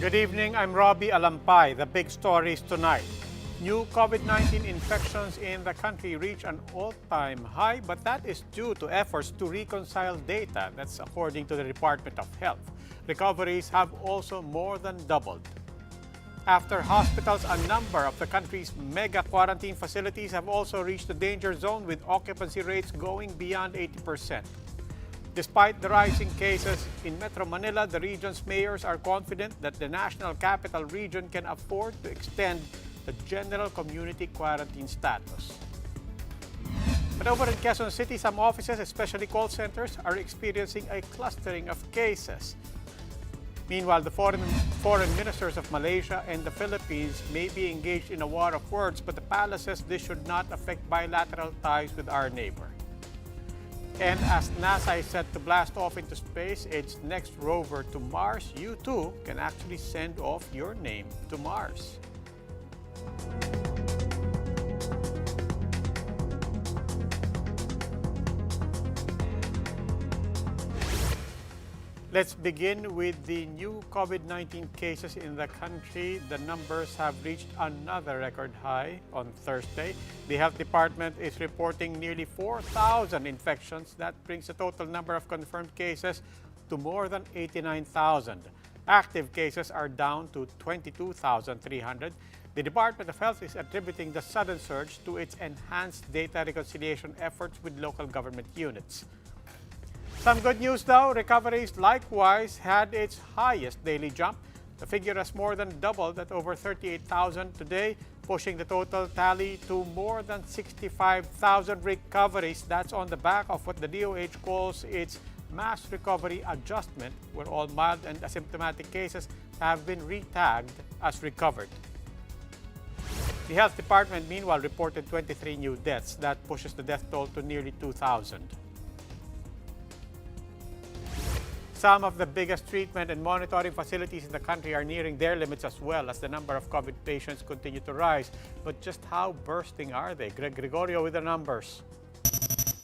Good evening, I'm Robbie Alampay. The big stories tonight. New COVID-19 infections in the country reach an all-time high, but that is due to efforts to reconcile data. That's according to the Department of Health. Recoveries have also more than doubled. After hospitals, a number of the country's mega quarantine facilities have also reached the danger zone with occupancy rates going beyond 80%. Despite the rising cases in Metro Manila, the region's mayors are confident that the National Capital Region can afford to extend the general community quarantine status. But over in Quezon City, some offices, especially call centers, are experiencing a clustering of cases. Meanwhile, the foreign ministers of Malaysia and the Philippines may be engaged in a war of words, but the palace says this should not affect bilateral ties with our neighbor. And as NASA is set to blast off into space its next rover to Mars, you too can actually send off your name to Mars. Let's begin with the new COVID-19 cases in the country. The numbers have reached another record high on Thursday. The health department is reporting nearly 4,000 infections. That brings the total number of confirmed cases to more than 89,000. Active cases are down to 22,300. The Department of Health is attributing the sudden surge to its enhanced data reconciliation efforts with local government units. Some good news though, recoveries likewise had its highest daily jump. The figure has more than doubled at over 38,000 today, pushing the total tally to more than 65,000 recoveries. That's on the back of what the DOH calls its mass recovery adjustment, where all mild and asymptomatic cases have been re-tagged as recovered. The Health Department meanwhile reported 23 new deaths. That pushes the death toll to nearly 2,000. Some of the biggest treatment and monitoring facilities in the country are nearing their limits as well as the number of COVID patients continue to rise. But just how bursting are they? Greg Gregorio with the numbers.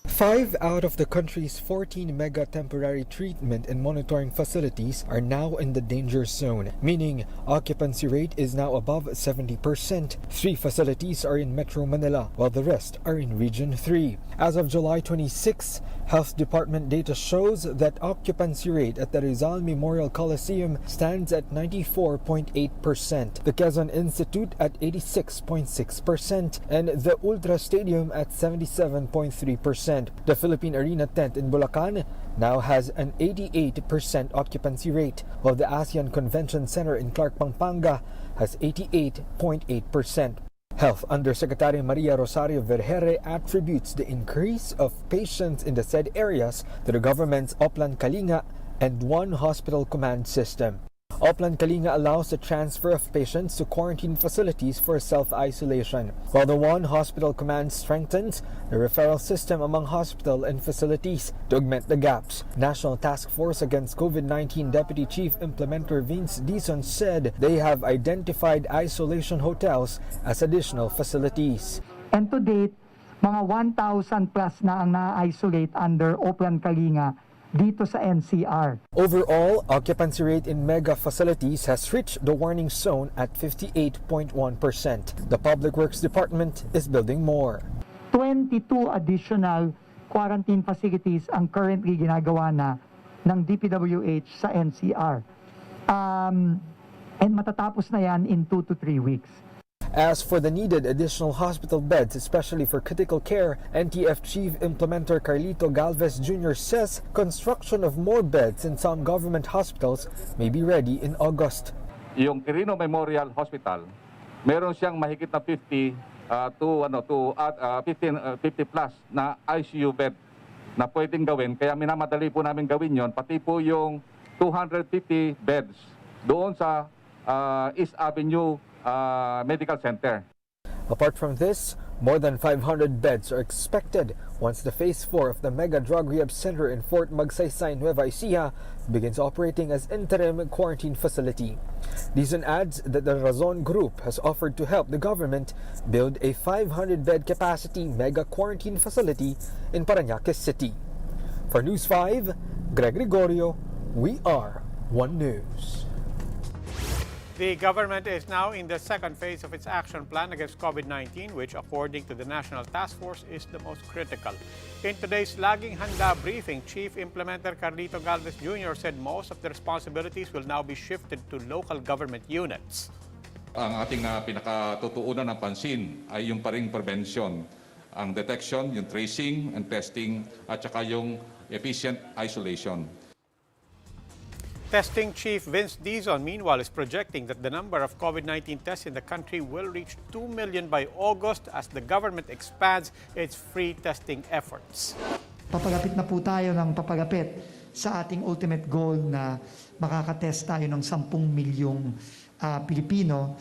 5 out of the country's 14 mega temporary treatment and monitoring facilities are now in the danger zone, meaning occupancy rate is now above 70%. 3 facilities are in Metro Manila, while the rest are in Region 3. As of July 26, Health Department data shows that occupancy rate at the Rizal Memorial Coliseum stands at 94.8%, the Quezon Institute at 86.6%, and the Ultra Stadium at 77.3%. The Philippine Arena tent in Bulacan now has an 88% occupancy rate, while the ASEAN Convention Center in Clark, Pampanga has 88.8%. Health Undersecretary Maria Rosario Vergere attributes the increase of patients in the said areas to the government's Oplan Kalinga and One Hospital Command System. Oplan Kalinga allows the transfer of patients to quarantine facilities for self-isolation, while the One Hospital Command strengthens the referral system among hospital and facilities to augment the gaps. National Task Force Against COVID-19 Deputy Chief Implementer Vince Dizon said they have identified isolation hotels as additional facilities. And to date, mga 1,000 plus na ang na-isolate under Oplan Kalinga dito sa NCR. Overall, occupancy rate in mega facilities has reached the warning zone at 58.1%. The Public Works Department is building more. 22 additional quarantine facilities ang currently ginagawa na ng DPWH sa NCR. And matatapos na yan in 2 to 3 weeks. As for the needed additional hospital beds, especially for critical care, NTF Chief Implementer Carlito Galvez Jr. says construction of more beds in some government hospitals may be ready in August. Yung Quirino Memorial Hospital, meron siyang mahigit na 50 plus na ICU bed na pwedeng gawin. Kaya minamadali po namin gawin yon, pati po yung 250 beds doon sa East Avenue Medical Center. Apart from this, more than 500 beds are expected once the Phase 4 of the Mega Drug Rehab Center in Fort Magsaysay, Nueva Ecija begins operating as interim quarantine facility. Dizon adds that the Razon Group has offered to help the government build a 500-bed capacity mega quarantine facility in Parañaque City. For News 5, Greg Gregorio, we are One News. The government is now in the second phase of its action plan against COVID-19, which, according to the National Task Force, is the most critical. In today's Laging Handa briefing, Chief Implementer Carlito Galvez Jr. said most of the responsibilities will now be shifted to local government units. Ang ating pinakatutuunan ng pansin ay yung paring prevention, ang detection, yung tracing and testing, at saka yung efficient isolation. Testing Chief Vince Dizon, meanwhile, is projecting that the number of COVID-19 tests in the country will reach 2 million by August as the government expands its free testing efforts. Papagapit na po tayo ng papagapit sa ating ultimate goal na makakatest tayo ng 10 milyong Pilipino.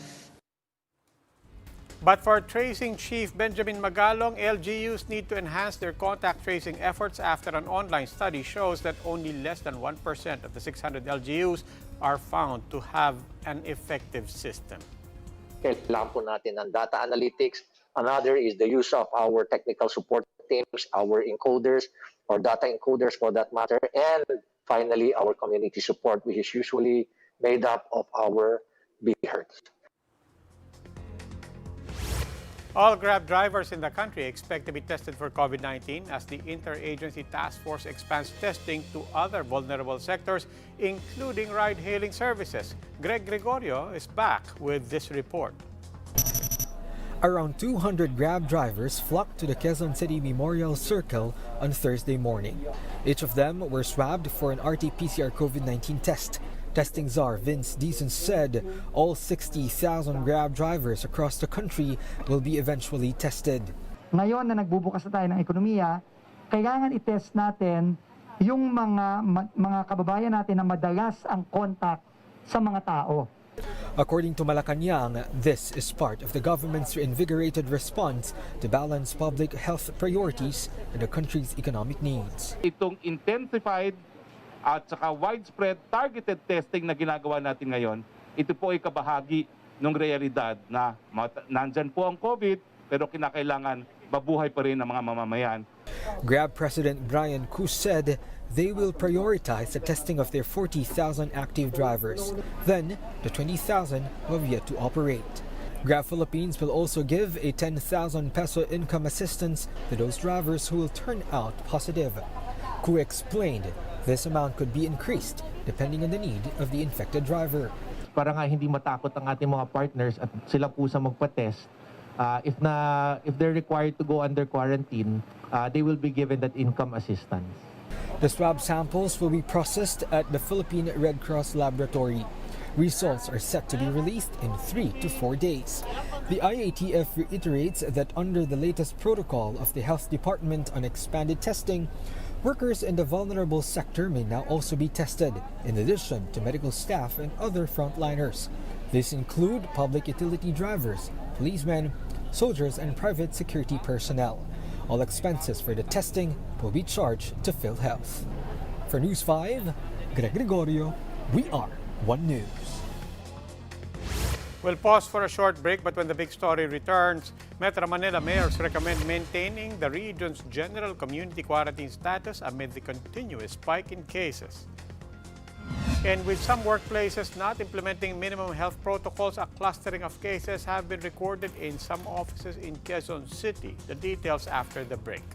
But for Tracing Chief Benjamin Magalong, LGUs need to enhance their contact tracing efforts after an online study shows that only less than 1% of the 600 LGUs are found to have an effective system. Kailangan po natin ng data analytics. Another is the use of our technical support teams, our encoders or data encoders for that matter. And finally, our community support, which is usually made up of our BHERTs. All Grab drivers in the country expect to be tested for COVID-19 as the Interagency Task Force expands testing to other vulnerable sectors, including ride-hailing services. Greg Gregorio is back with this report. Around 200 Grab drivers flocked to the Quezon City Memorial Circle on Thursday morning. Each of them were swabbed for an RT-PCR COVID-19 test. Testing czar Vince Dizon said all 60,000 Grab drivers across the country will be eventually tested. Ngayon na nagbubukas na tayo ng ekonomiya, kailangan i-test natin yung mga kababayan natin na madalas ang contact sa mga tao. According to Malacanang, this is part of the government's reinvigorated response to balance public health priorities and the country's economic needs. Itong intensified at saka widespread targeted testing na ginagawa natin ngayon, ito po ay kabahagi ng realidad na nandyan po ang COVID pero kinakailangan mabuhay pa rin ang mga mamamayan. Grab President Brian Cruz said they will prioritize the testing of their 40,000 active drivers, then the 20,000 who have yet to operate. Grab Philippines will also give a 10,000 peso income assistance to those drivers who will turn out positive. Cruz explained this amount could be increased depending on the need of the infected driver. Para nga hindi matakot ang ating mga partners at sila po sa magpa-test, if they're required to go under quarantine, they will be given that income assistance. The swab samples will be processed at the Philippine Red Cross Laboratory. Results are set to be released in 3 to 4 days. The IATF reiterates that under the latest protocol of the Health Department on expanded testing, workers in the vulnerable sector may now also be tested, in addition to medical staff and other frontliners. These include public utility drivers, policemen, soldiers, and private security personnel. All expenses for the testing will be charged to PhilHealth. For News 5, Greg Gregorio, we are One News. We'll pause for a short break, but when the big story returns, Metro Manila mayors recommend maintaining the region's general community quarantine status amid the continuous spike in cases. And with some workplaces not implementing minimum health protocols, a clustering of cases have been recorded in some offices in Quezon City. The details after the break.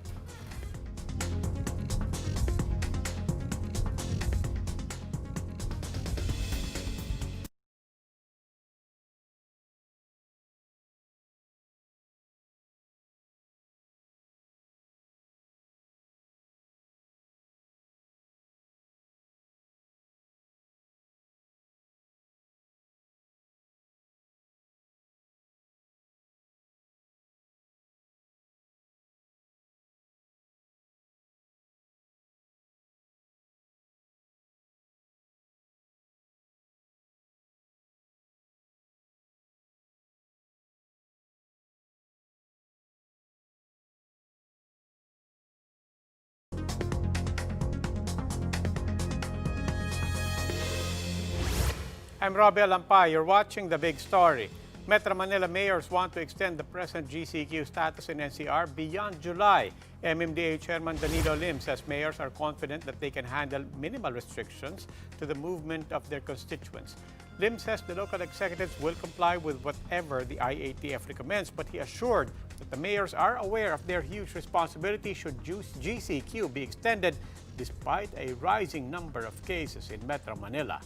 I'm Robbie Alampay. You're watching The Big Story. Metro Manila mayors want to extend the present GCQ status in NCR beyond July. MMDA Chairman Danilo Lim says mayors are confident that they can handle minimal restrictions to the movement of their constituents. Lim says the local executives will comply with whatever the IATF recommends, but he assured that the mayors are aware of their huge responsibility should GCQ be extended despite a rising number of cases in Metro Manila.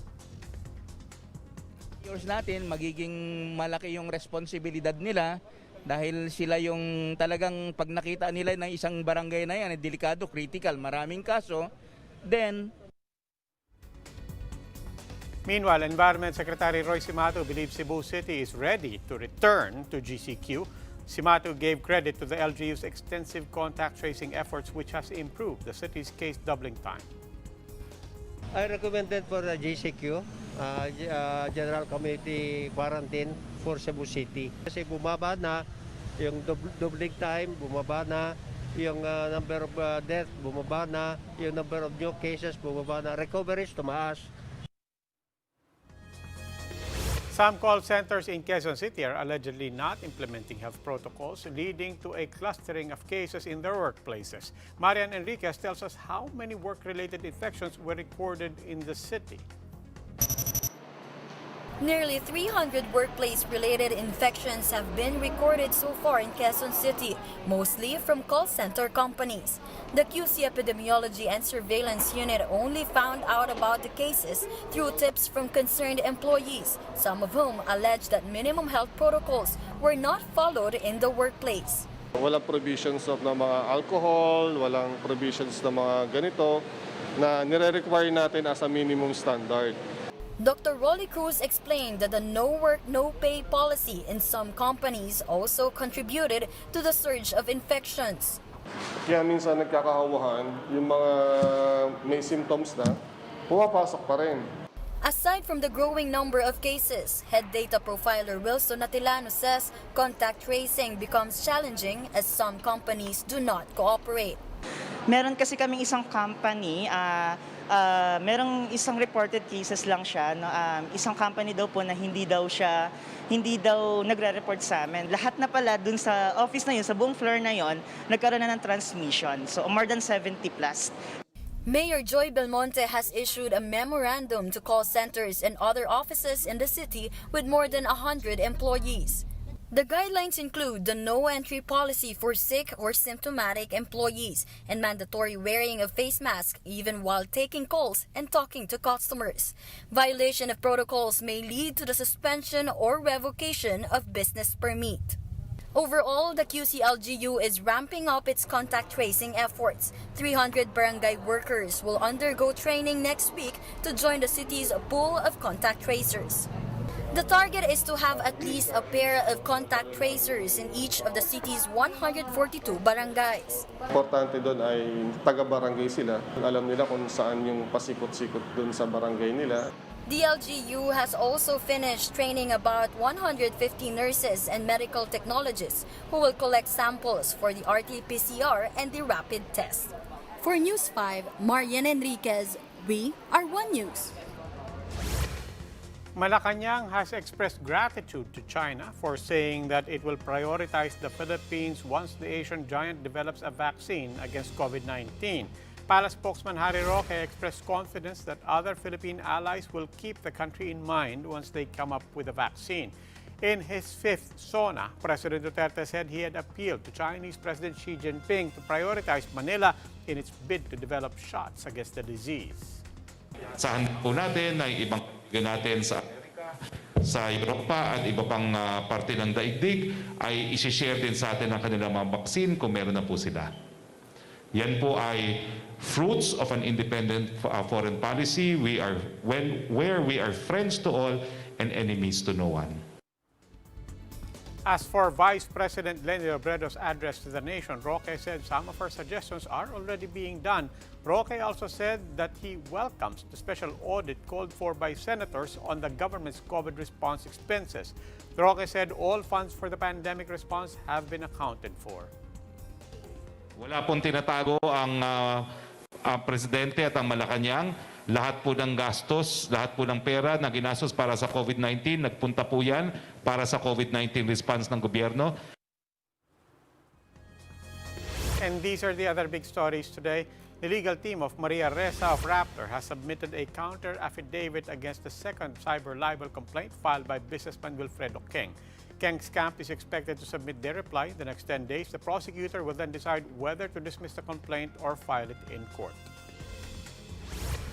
Mayors natin, magiging malaki yung responsibilidad nila dahil sila yung talagang pag nakita nila ng isang barangay na yan, delikado, critical, maraming kaso, then Meanwhile, Environment Secretary Roy Simato believes Cebu City is ready to return to GCQ. Simato gave credit to the LGU's extensive contact tracing efforts, which has improved the city's case doubling time. I recommended for the GCQ, General Community Quarantine for Cebu City. Kasi bumaba na yung doubling time, bumaba na yung number of deaths, bumaba na yung number of new cases, bumaba na, recoveries tumaas. Some call centers in Quezon City are allegedly not implementing health protocols, leading to a clustering of cases in their workplaces. Marian Enriquez tells us how many work-related infections were recorded in the city. Nearly 300 workplace-related infections have been recorded so far in Quezon City, mostly from call center companies. The QC Epidemiology and Surveillance Unit only found out about the cases through tips from concerned employees, some of whom allege that minimum health protocols were not followed in the workplace. Walang provisions of na mga alcohol, walang provisions na mga ganito na nire-require natin as a minimum standard. Dr. Rolly Cruz explained that the no work, no pay policy in some companies also contributed to the surge of infections. Kaya minsan nagkakahawahan, yung mga may symptoms na, pumapasok pa rin. Aside from the growing number of cases, head data profiler Wilson Atilano says contact tracing becomes challenging as some companies do not cooperate. Meron kasi kaming isang company, merong isang reported cases lang siya, no? Isang company daw po na hindi daw nagre-report sa amin. Lahat na pala dun sa office na yun, sa buong floor na yun, nagkaroon na ng transmission. So more than 70 plus. Mayor Joy Belmonte has issued a memorandum to call centers and other offices in the city with more than 100 employees. The guidelines include the no-entry policy for sick or symptomatic employees and mandatory wearing of face masks even while taking calls and talking to customers. Violation of protocols may lead to the suspension or revocation of business permit. Overall, the QCLGU is ramping up its contact tracing efforts. 300 barangay workers will undergo training next week to join the city's pool of contact tracers. The target is to have at least a pair of contact tracers in each of the city's 142 barangays. Importante doon ay taga-barangay sila. Alam nila kung saan yung pasikot-sikot doon sa barangay nila. The LGU has also finished training about 150 nurses and medical technologists who will collect samples for the RT-PCR and the rapid test. For News 5, Marian Enriquez, we are One News. Malacanang has expressed gratitude to China for saying that it will prioritize the Philippines once the Asian giant develops a vaccine against COVID-19. Palace spokesman Harry Roque expressed confidence that other Philippine allies will keep the country in mind once they come up with a vaccine. In his fifth SONA, President Duterte said he had appealed to Chinese President Xi Jinping to prioritize Manila in its bid to develop shots against the disease. Saan po natin ay ibang natin sa Amerika, sa Europa at iba pang parte ng daigdig ay isi-share din sa atin ang kanilang mga vaccine kung meron na po sila. Yan po ay fruits of an independent foreign policy. Where we are friends to all and enemies to no one. As for Vice President Leni Robredo's address to the nation, Roque said some of her suggestions are already being done. Roque also said that he welcomes the special audit called for by senators on the government's COVID response expenses. Roque said all funds for the pandemic response have been accounted for. Wala pong tinatago ang presidente at ang Malacanang. Lahat po ng gastos, lahat po ng pera na ginastos para sa COVID-19, nagpunta po yan para sa COVID-19 response ng gobyerno. And these are the other big stories today. The legal team of Maria Reza of Raptor has submitted a counter affidavit against the second cyber libel complaint filed by businessman Wilfredo Keng. Keng's camp is expected to submit their reply in the next 10 days. The prosecutor will then decide whether to dismiss the complaint or file it in court.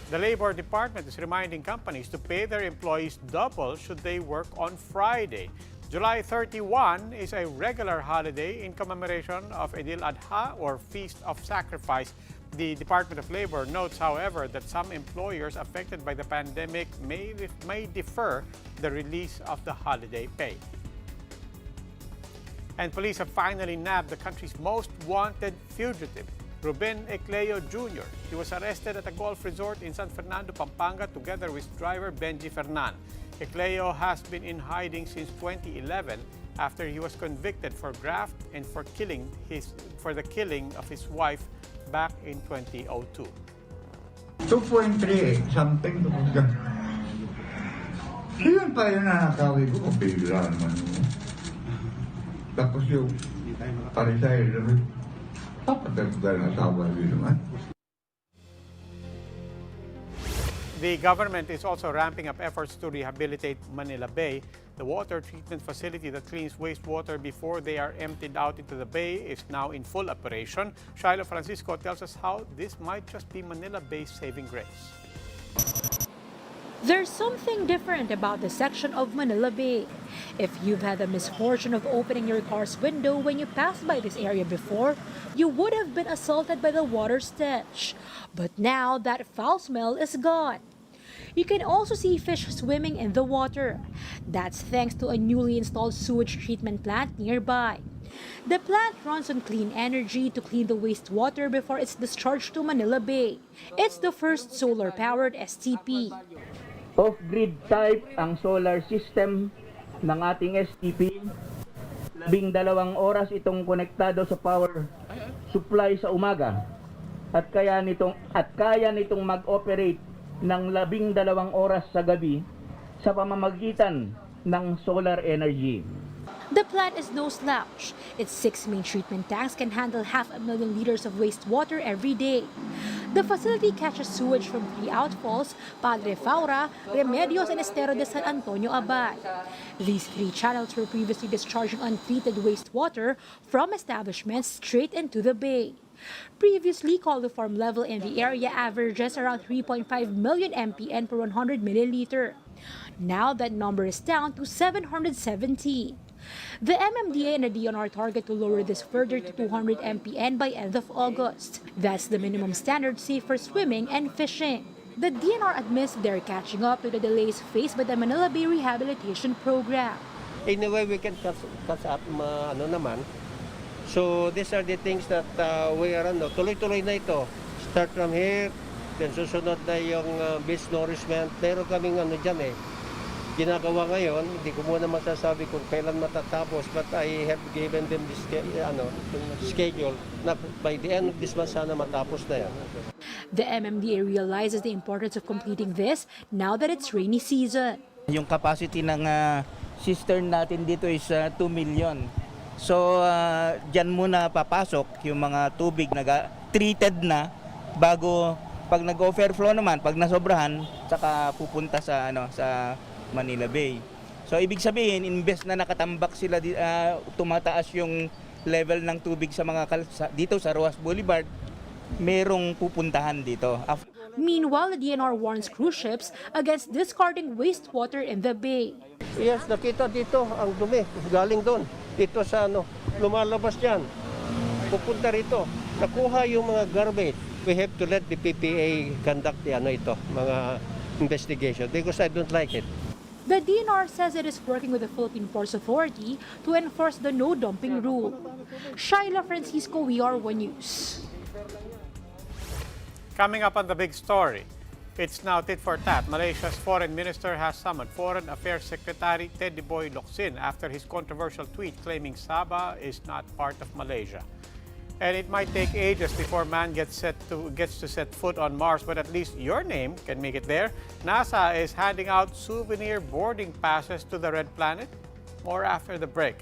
The Labor Department is reminding companies to pay their employees double should they work on Friday. July 31 is a regular holiday in commemoration of Eid al-Adha or Feast of Sacrifice. The Department of Labor notes, however, that some employers affected by the pandemic may defer the release of the holiday pay. And police have finally nabbed the country's most wanted fugitive, Ruben Ecleo Jr. He was arrested at a golf resort in San Fernando, Pampanga, together with driver Benji Fernan. Ecleo has been in hiding since 2011 after he was convicted for graft and for the killing of his wife back in 2002. 2.3 something to kung yun pa yung nanakawin ko, bigla naman. Tapos yung parisay, papatay ko dahil nasawa yun naman. The government is also ramping up efforts to rehabilitate Manila Bay. The water treatment facility that cleans wastewater before they are emptied out into the bay is now in full operation. Shiloh Francisco tells us how this might just be Manila Bay's saving grace. There's something different about the section of Manila Bay. If you've had the misfortune of opening your car's window when you passed by this area before, you would have been assaulted by the water stench. But now that foul smell is gone. You can also see fish swimming in the water. That's thanks to a newly installed sewage treatment plant nearby. The plant runs on clean energy to clean the wastewater before it's discharged to Manila Bay. It's the first solar-powered STP. Off-grid type ang solar system ng ating STP. 12 oras itong konektado sa power supply sa umaga at kaya nitong mag-operate ng 12 oras sa gabi sa pamamagitan ng solar energy. The plant is no slouch. Its 6 main treatment tanks can handle 500,000 liters of wastewater every day. The facility catches sewage from 3 outfalls, Padre Faura, Remedios, and Estero de San Antonio Abad. These 3 channels were previously discharging untreated wastewater from establishments straight into the bay. Previously, coliform level in the area averages around 3.5 million MPN per 100 milliliter. Now that number is down to 770. The MMDA and the DNR target to lower this further to 200 MPN by end of August. That's the minimum standard safe for swimming and fishing. The DNR admits they're catching up to the delays faced by the Manila Bay Rehabilitation Program. Anyway, we can catch up naman. So these are the things that we are tuloy-tuloy na ito. Start from here, then susunod na yung beach nourishment. Pero kaming dyan ginagawa ngayon, hindi ko muna masasabi kung kailan matatapos, but I have given them this schedule na by the end of this month sana matapos na yan. The MMDA realizes the importance of completing this now that it's rainy season. Yung capacity ng cistern natin dito is 2 million. So, dyan muna papasok yung mga tubig na treated na bago pag nag-overflow naman, pag nasobrahan, saka pupunta sa sa Manila Bay. So ibig sabihin, imbes na nakatambak sila tumataas yung level ng tubig sa mga dito sa Roas Boulevard, merong pupuntahan dito. Meanwhile, the DNR warns cruise ships against discarding wastewater in the bay. Yes, nakita dito ang dumi, galing doon. Dito sa lumalabas diyan. Pupunta rito. Nakuha yung mga garbage. We have to let the PPA conduct the mga investigation because I don't like it. The DNR says it is working with the Philippine Ports Authority to enforce the no dumping rule. Shiloh Francisco, WR1 News. Coming up on the big story, it's now tit for tat. Malaysia's foreign minister has summoned Foreign Affairs Secretary Teddy Boy Locsin after his controversial tweet claiming Sabah is not part of Malaysia. And it might take ages before man gets to set foot on Mars, but at least your name can make it there. NASA is handing out souvenir boarding passes to the Red Planet. More after the break.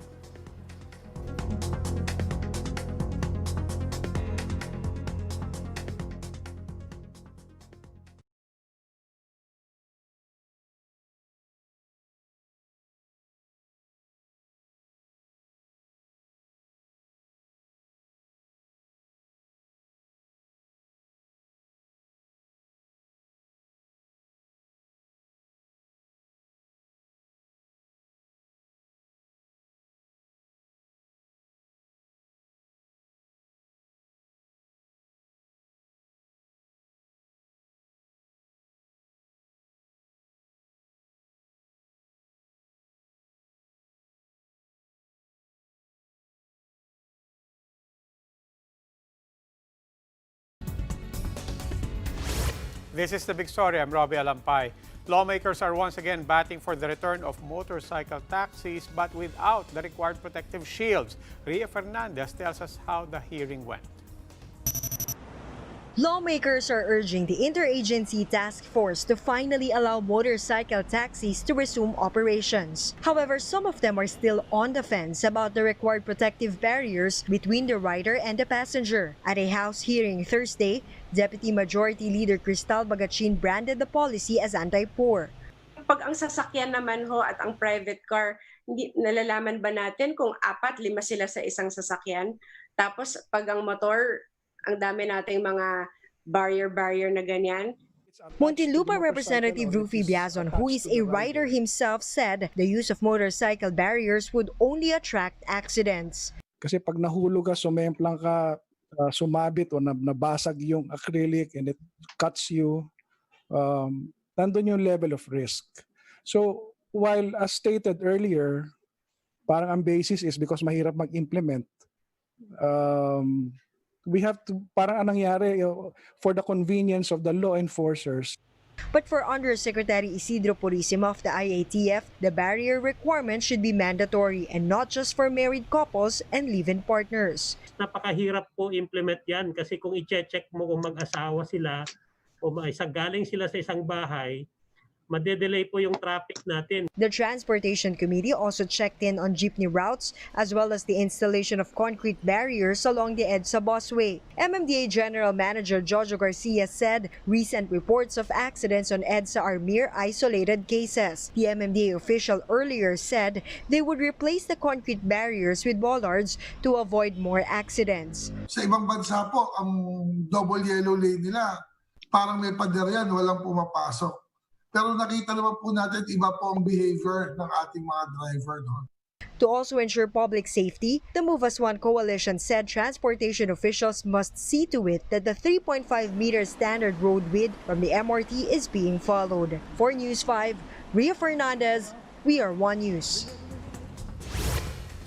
This is the big story. I'm Robbie Alampay. Lawmakers are once again batting for the return of motorcycle taxis but without the required protective shields. Ria Fernandez tells us how the hearing went. Lawmakers are urging the interagency task force to finally allow motorcycle taxis to resume operations. However, some of them are still on the fence about the required protective barriers between the rider and the passenger. At a House hearing Thursday, Deputy Majority Leader Cristal Bagachin branded the policy as anti-poor. Pag ang sasakyan naman ho at ang private car, hindi nalalaman ba natin kung 4-5 sila sa isang sasakyan? Tapos pag ang motor, ang dami nating mga barrier na ganyan. Muntinlupa Representative Rufy Biazon, who is a rider himself, said the use of motorcycle barriers would only attract accidents. Kasi pag nahulog ka, sumemplang ka, sumabit o nabasag yung acrylic and it cuts you, nandun yung level of risk. So while as stated earlier, parang ang basis is because mahirap mag-implement, we have to, parang anong nangyari, for the convenience of the law enforcers. But for Undersecretary Isidro Purisima of the IATF, the barrier requirement should be mandatory and not just for married couples and live-in partners. Napakahirap po implement yan kasi kung i-check mo kung mag-asawa sila o galing sila sa isang bahay, madedelay po yung traffic natin. The Transportation Committee also checked in on jeepney routes as well as the installation of concrete barriers along the EDSA busway. MMDA General Manager Jojo Garcia said recent reports of accidents on EDSA are mere isolated cases. The MMDA official earlier said they would replace the concrete barriers with bollards to avoid more accidents. Sa ibang bansa po, ang double yellow lane nila, parang may pader yan, walang pumapasok. Pero nakita naman po natin iba po ang behavior ng ating mga driver doon. To also ensure public safety, the Move as One coalition said transportation officials must see to it that the 3.5-meter standard road width from the MRT is being followed. For News 5, Ria Fernandez, We Are One News.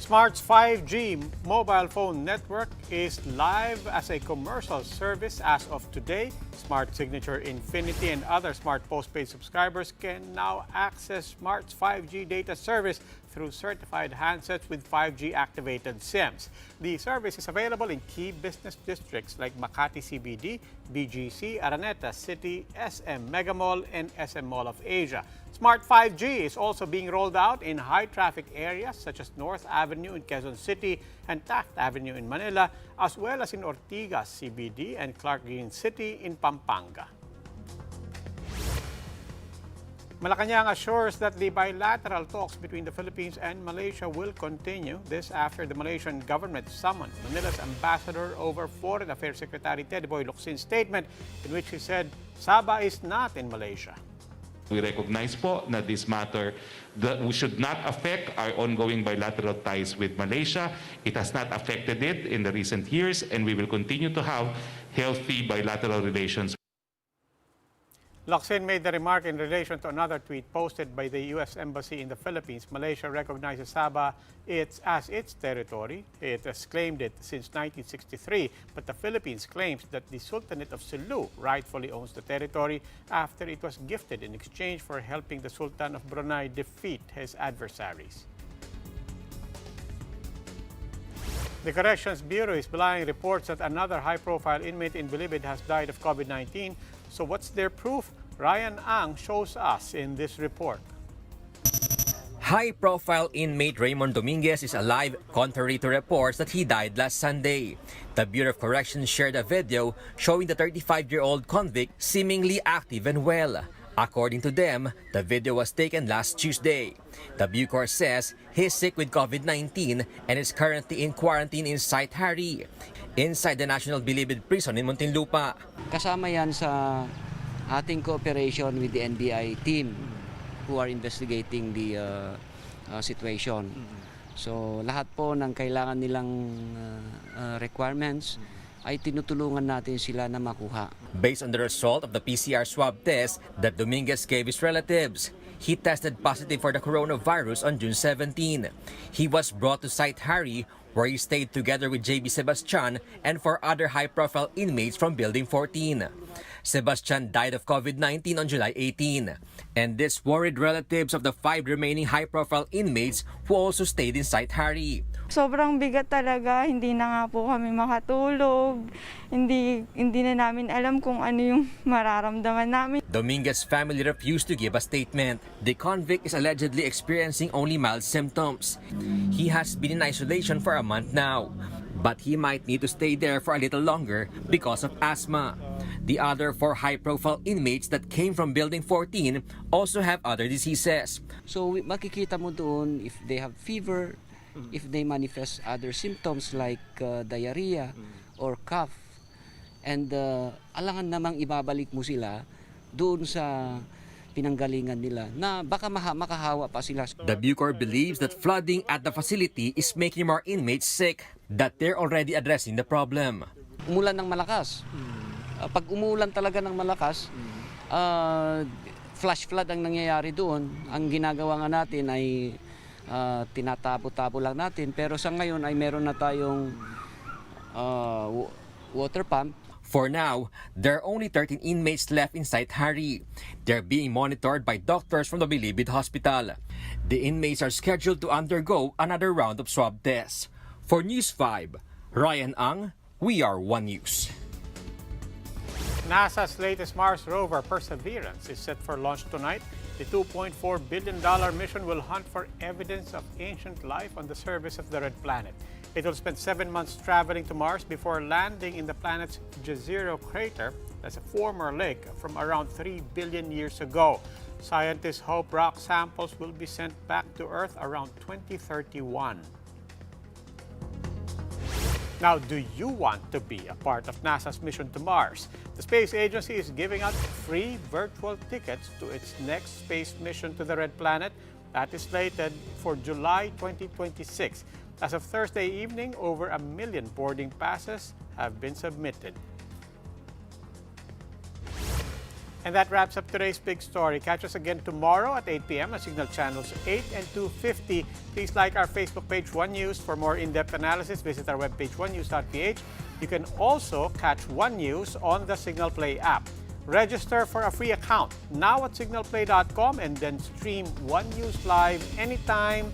Smart's 5G mobile phone network is live as a commercial service as of today. Smart Signature Infinity and other Smart postpaid subscribers can now access Smart's 5G data service through certified handsets with 5G activated SIMs. The service is available in key business districts like Makati CBD, BGC, Araneta City, SM Mega Mall, and SM Mall of Asia. Smart 5G is also being rolled out in high-traffic areas such as North Avenue in Quezon City and Taft Avenue in Manila, as well as in Ortigas CBD and Clark Green City in Pampanga. Malacanang assures that the bilateral talks between the Philippines and Malaysia will continue. This after the Malaysian government summoned Manila's ambassador over Foreign Affairs Secretary Teddy Boy Locsin's statement in which he said Sabah is not in Malaysia. We recognize po na this matter that we should not affect our ongoing bilateral ties with Malaysia. It has not affected it in the recent years, and we will continue to have healthy bilateral relations. Locsin made the remark in relation to another tweet posted by the U.S. Embassy in the Philippines. Malaysia recognizes Sabah as its territory. It has claimed it since 1963, but the Philippines claims that the Sultanate of Sulu rightfully owns the territory after it was gifted in exchange for helping the Sultan of Brunei defeat his adversaries. The Corrections Bureau is belying reports that another high-profile inmate in Bilibid has died of COVID-19. So what's their proof? Ryan Ang shows us in this report. High-profile inmate Raymond Dominguez is alive, contrary to reports that he died last Sunday. The Bureau of Corrections shared a video showing the 35-year-old convict seemingly active and well. According to them, the video was taken last Tuesday. The Bucor says he's sick with COVID-19 and is currently in quarantine in Site Harry, inside the National Bilibid Prison in Muntinlupa. Kasama yan sa ating cooperation with the NBI team who are investigating the situation. So lahat po ng kailangan nilang requirements ay tinutulungan natin sila na makuha. Based on the result of the PCR swab test that Dominguez gave his relatives, he tested positive for the coronavirus on June 17. He was brought to Site Harry, where he stayed together with JB Sebastian and 4 other high-profile inmates from Building 14. Sebastian died of COVID-19 on July 18. And this worried relatives of the 5 remaining high-profile inmates who also stayed inside Hari. Sobrang bigat talaga, hindi na nga po kami makatulog, hindi na namin alam kung ano yung mararamdaman namin. Dominguez family refused to give a statement. The convict is allegedly experiencing only mild symptoms. He has been in isolation for a month now, but he might need to stay there for a little longer because of asthma. The other 4 high-profile inmates that came from Building 14 also have other diseases. So makikita mo doon if they have fever, if they manifest other symptoms like diarrhea or cough. And alangan namang ibabalik mo sila doon sa pinanggalingan nila na baka makahawa pa sila. The Bucor believes that flooding at the facility is making more inmates sick, that they're already addressing the problem. Umulan ng malakas. Pag umulan talaga ng malakas, flash flood ang nangyayari doon. Ang ginagawa nga natin ay tinatapo-tapo lang natin, pero sa ngayon ay meron na tayong water pump. For now, there are only 13 inmates left inside Hari. They're being monitored by doctors from the Bilibid Hospital. The inmates are scheduled to undergo another round of swab tests. For News 5, Ryan Ang, We Are One News. NASA's latest Mars rover, Perseverance, is set for launch tonight. The $2.4 billion mission will hunt for evidence of ancient life on the surface of the red planet. It will spend 7 months traveling to Mars before landing in the planet's Jezero crater. That's a former lake from around 3 billion years ago. Scientists hope rock samples will be sent back to Earth around 2031. Now, do you want to be a part of NASA's mission to Mars? The space agency is giving out free virtual tickets to its next space mission to the red planet. That is slated for July 2026. As of Thursday evening, over 1 million boarding passes have been submitted. And that wraps up today's big story. Catch us again tomorrow at 8 p.m. on Signal Channels 8 and 250. Please like our Facebook page, One News. For more in-depth analysis, visit our webpage, onenews.ph. You can also catch One News on the Signal Play app. Register for a free account now at signalplay.com and then stream One News live anytime,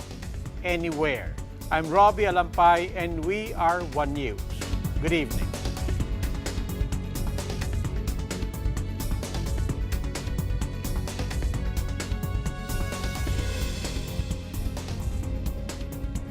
anywhere. I'm Robbie Alampay and we are One News. Good evening.